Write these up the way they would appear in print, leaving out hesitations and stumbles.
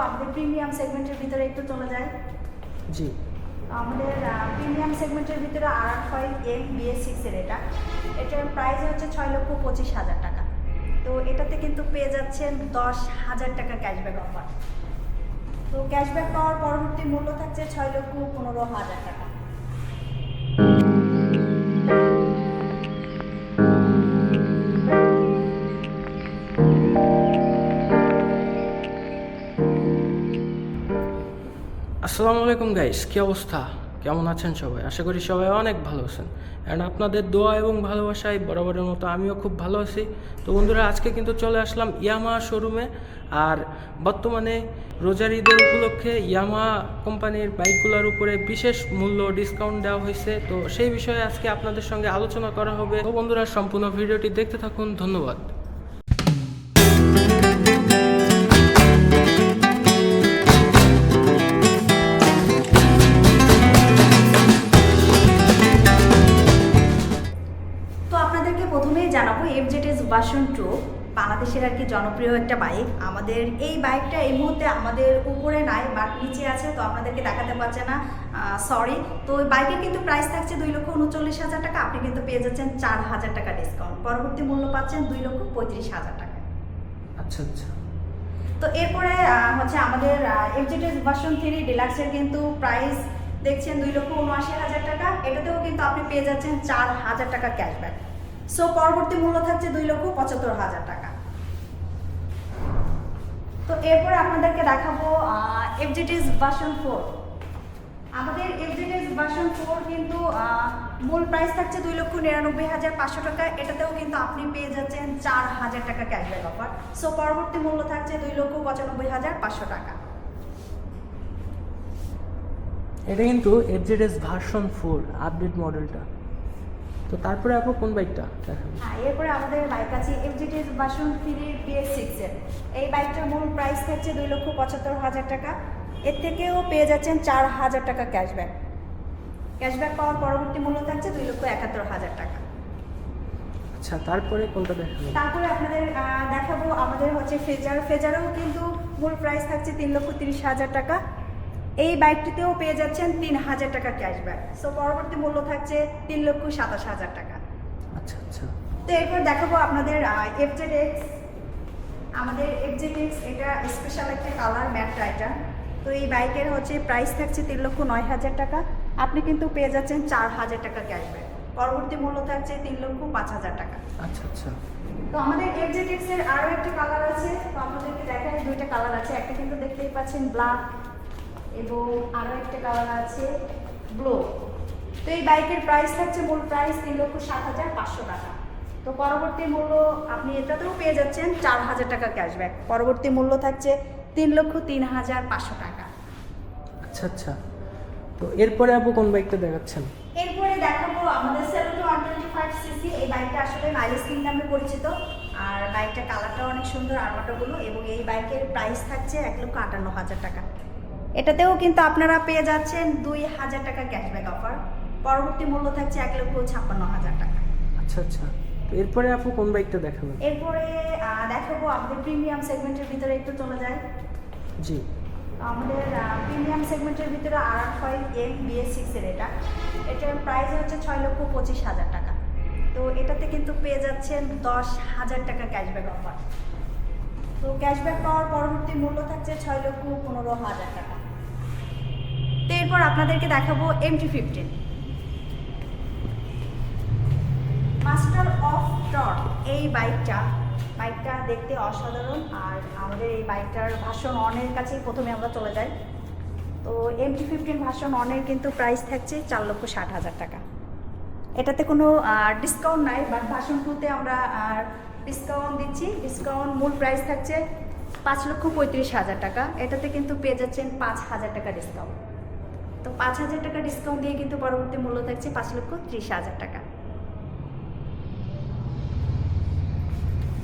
আমাদের প্রিমিয়াম সেগমেন্টের ভিতরে একটু চলে যায়। জি, আমাদের প্রিমিয়াম সেগমেন্টের ভিতরে R5M BS6 এর এটার প্রাইস হচ্ছে 6,25,000 টাকা। তো এটাতে কিন্তু পেয়ে যাচ্ছেন 10,000 টাকা ক্যাশব্যাক অফার। তো ক্যাশব্যাক পাওয়ার পরবর্তী মূল্য থাকছে 6,15,000 টাকা। আসসালামু আলাইকুম গাইস, কী অবস্থা? কেমন আছেন সবাই? আশা করি সবাই অনেক ভালো আছেন। অ্যান্ড আপনাদের দোয়া এবং ভালোবাসায় বরাবরের মতো আমিও খুব ভালো আছি। তো বন্ধুরা, আজকে কিন্তু চলে আসলাম ইয়ামাহা শোরুমে। আর বর্তমানে রোজার ঈদের উপলক্ষে ইয়ামাহা কোম্পানির বাইকগুলোর উপরে বিশেষ মূল্য ডিসকাউন্ট দেওয়া হয়েছে। তো সেই বিষয়ে আজকে আপনাদের সঙ্গে আলোচনা করা হবে। তো বন্ধুরা, সম্পূর্ণ ভিডিওটি দেখতে থাকুন। ধন্যবাদ। প্রথমেই জানাবো FZS ভার্সন 2 বাংলাদেশের আর কি জনপ্রিয় একটা বাইক। আমাদের এই বাইকটা এই মুহূর্তে আমাদের উপরে নাই, বাট নিচে আছে, তো আপনাদেরকে দেখাতে পারছে না, সরি। তো ওই বাইকের কিন্তু প্রাইস থাকছে 2,39,000 টাকা। আপনি কিন্তু পেয়ে যাচ্ছেন 4,000 টাকা ডিসকাউন্ট। পরবর্তী মূল্য পাচ্ছেন 2,35,000 টাকা। আচ্ছা আচ্ছা। তো এরপরে হচ্ছে আমাদের FZS ভার্সন 3 ডিলাক্সের কিন্তু প্রাইস দেখছেন 2,79,000 টাকা। এটাতেও কিন্তু আপনি পেয়ে যাচ্ছেন 4,000 টাকা ক্যাশব্যাক। সো পরবর্তী মূল্য থাকছে 2,75,000 টাকা। তো এরপর আপনাদেরকে দেখাবো FZS ভার্সন 4। আমাদের FZS ভার্সন 4 কিন্তু মূল প্রাইস থাকছে 2,99,500 টাকা। এটাতেও কিন্তু আপনি পেয়ে যাচ্ছেন 4,000 টাকা ক্যাশব্যাক অফার। সো পরবর্তী মূল্য থাকছে 2,95,500 টাকা। এটা কিন্তু FZS ভার্সন 4 আপডেট মডেলটা। তো তারপরে আপু কোন বাইকটা দেখাবেন? হ্যাঁ, এরপরে আমাদের বাইক আছে FZS ভার্সন 3 BS6 এর। এই বাইকটার মূল প্রাইস থাকছে 2,75,000 টাকা। এর থেকেও পেয়ে যাচ্ছেন 4,000 টাকা ক্যাশব্যাক। ক্যাশব্যাক পাওয়ার পরবর্তী মূল্য থাকছে 2,71,000 টাকা। আচ্ছা, তারপরে কোনটা দেখাবেন? তারপরে আপনাদের দেখাবো আমাদের হচ্ছে ফেজারও কিন্তু মূল প্রাইস থাকছে 3,30,000 টাকা। এই বাইকটিতেও পেয়ে যাচ্ছেন 3,000 টাকা ক্যাশব্যাক। সো পরবর্তী মূল্য থাকছে 3,27,000 টাকা। আচ্ছা আচ্ছা। তো এরপর দেখাবো আপনাদের FZX। আমাদের FZX এটা স্পেশাল একটা কালার ম্যাটটা এটা। তো এই বাইকের হচ্ছে প্রাইস থাকছে 3,09,000 টাকা। আপনি কিন্তু পেয়ে যাচ্ছেন 4,000 টাকা ক্যাশব্যাক। পরবর্তী মূল্য থাকছে 3,05,000 টাকা। আচ্ছা আচ্ছা। তো আমাদের FZX এর আরও একটা কালার আছে। তো আপনাদেরকে দেখাই, দুইটা কালার আছে। একটা কিন্তু দেখতেই পাচ্ছেন ব্ল্যাক, এবং আরও একটা কালার আছে ব্লু। তো এই বাইকের প্রাইস থাকছে মূল প্রাইস 3,07,500 টাকা। তো পরবর্তী মূল্য আপনি এটাতেও পেয়ে যাচ্ছেন 4,000 টাকা ক্যাশব্যাক। পরবর্তী মূল্য থাকছে 3,03,500 টাকা। আচ্ছা আচ্ছা। তো এরপরে আপু কোন বাইকটা দেখাচ্ছেন? এরপরে দেখাবো আমাদের সেলটো 125cc। এই বাইকটা আসলে মাইলেজ কিং নামে পরিচিত। আর বাইকটা কালারটা অনেক সুন্দর, আরমাটাগুলো, এবং এই বাইকের প্রাইস থাকছে 1,58,000 টাকা। এটাতেও কিন্তু আপনারা পেয়ে যাচ্ছেন 2,000 টাকা ক্যাশব্যাক অফার। পরবর্তী মূল্য থাকছে 1,56,000 টাকা। আচ্ছা আচ্ছা। তো এরপরে আপু কোন বাইকটা দেখাবেন? এরপরে দেখাবো আমাদের প্রিমিয়াম সেগমেন্টের ভিতরে একটু চলে যায়। জি, আমাদের প্রিমিয়াম সেগমেন্টের ভিতরে R5M BS6 এর এটার প্রাইস হচ্ছে 6,25,000 টাকা। তো এটাতে কিন্তু পেয়ে যাচ্ছেন 10,000 টাকা ক্যাশব্যাক অফার। তো ক্যাশব্যাক পাওয়ার পরবর্তী মূল্য থাকছে 6,15,000 টাকা। তো এরপর আপনাদেরকে দেখাবো MT-15 মাস্টার অফ টর্ক। এই বাইকটা দেখতে অসাধারণ। আর আমাদের এই বাইকটার ভার্সন 1 এর কাছেই প্রথমে আমরা চলে যাই। তো MT-15 ভার্সন 1 এর কিন্তু প্রাইস থাকছে 4,60,000 টাকা। এটাতে কোনো ডিসকাউন্ট নাই, বাট ভার্সন 2-তে আমরা ডিসকাউন্ট দিচ্ছি। ডিসকাউন্ট মূল প্রাইস থাকছে 5,35,000 টাকা। এটাতে কিন্তু পেয়ে যাচ্ছেন 5,000 টাকা ডিসকাউন্ট। তো 5,000 টাকা ডিসকাউন্ট দিয়ে কিন্তু পরবর্তী মূল্য থাকছে 5,30,000 টাকা।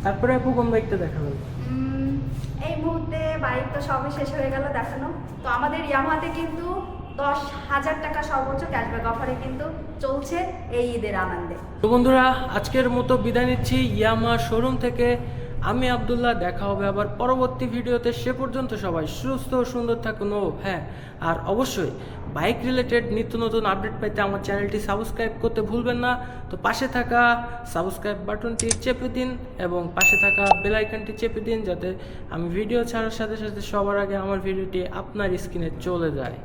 তারপরে আপু কোন বাইকটা দেখাবেন? এই মুহূর্তে বাইক তো সবই শেষ হয়ে গেল দেখানো। তো আমাদের ইয়ামাহাতে কিন্তু 10,000 টাকা সর্বোচ্চ ক্যাশব্যাক অফারে কিন্তু চলছে এই ঈদের আনন্দে। তো বন্ধুরা, আজকের মতো বিদায় নিচ্ছি ইয়ামাহা শোরুম থেকে। আমি আব্দুল্লাহ, দেখা হবে আবার পরবর্তী ভিডিওতে। সে পর্যন্ত সবাই সুস্থ ও সুন্দর থাকুন। ও হ্যাঁ, আর অবশ্যই বাইক রিলেটেড নিত্য নতুন আপডেট পেতে আমার চ্যানেলটি সাবস্ক্রাইব করতে ভুলবেন না। তো পাশে থাকা সাবস্ক্রাইব বাটনটি চেপে দিন এবং পাশে থাকা বেল আইকনটি চেপে দিন, যাতে আমি ভিডিও ছাড়ার সাথে সাথে সবার আগে আমার ভিডিওটি আপনার স্ক্রিনে চলে যায়।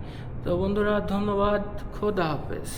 তো বন্ধুরা, ধন্যবাদ। খোদা হাফেজ।